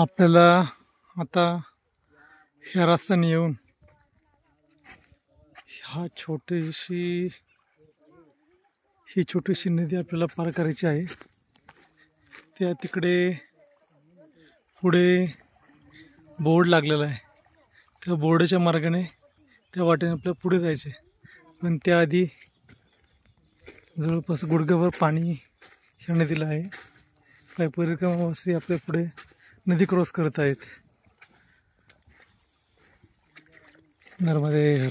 आपल्याला आता ह्या रस्त्याने येऊन ही छोटीशी नदी आपल्याला पार करायची आहे। त्या तिकडे पुढे बोर्ड लागलेला आहे। त्या बोर्डाच्या मार्गाने त्या वाटेने आपल्याला पुढे जायचे, पण त्याआधी जवळपास गुडघ्याभर पाणी ह्या नदीला आहे। काही परिक्रमावासी आपल्या पुढे नदी क्रॉस करत आहेत। नर्मदे हर।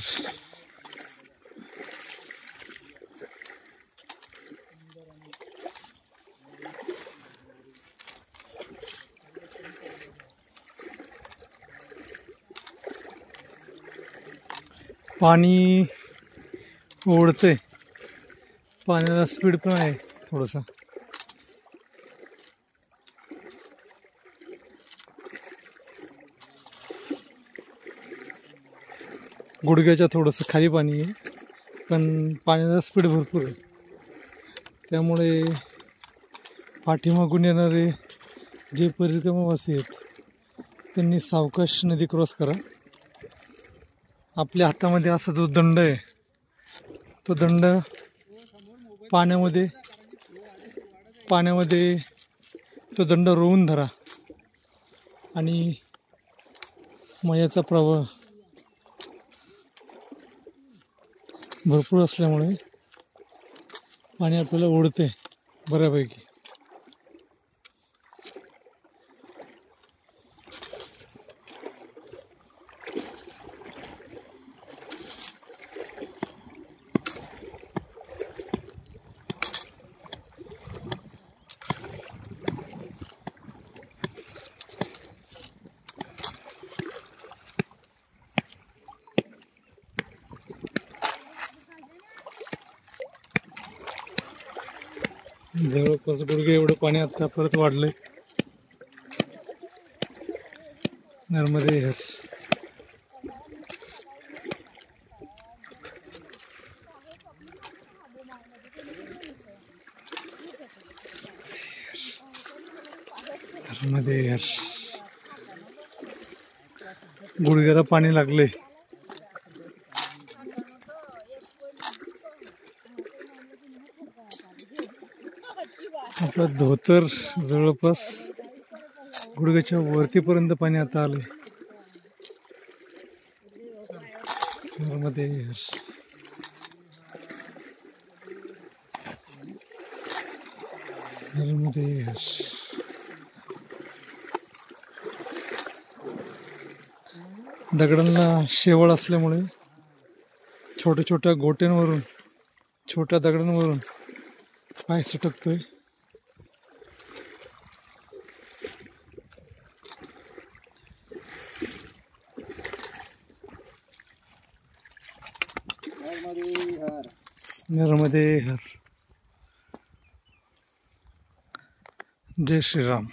पाणी ओढते, पाण्याला स्पीड पण आहे थोडंसं। गुडघ्याच्या थोडंसं खाली पाणी आहे, पण पाण्याला स्पीड भरपूर आहे। त्यामुळे पाठीमागून येणारे जे परिक्रमावासी आहेत त्यांनी सावकाश नदी क्रॉस करा। आपल्या हातामध्ये असा जो दंड आहे, तो दंड पाण्यामध्ये तो दंड रोवून धरा आणि मयाचा प्रवाह भरपूर असल्यामुळे पाणी आपल्याला ओढते बऱ्यापैकी। जवळपास गुडघे एवढं पाणी आता परत वाढलंय। नर्मदे हर। नर्मदे हर। गुडघ्याला पाणी लागले। आपला धोतर जवळपास गुडघ्याच्या वरतीपर्यंत पाणी आता आले। नर्मदे हर। नर्मदे हर। दगडांना शेवाळ असल्यामुळे छोट्या छोट्या गोट्यांवरून, छोट्या दगडांवरून पाय सटकतोय। नर्मदे हर। जय श्री राम।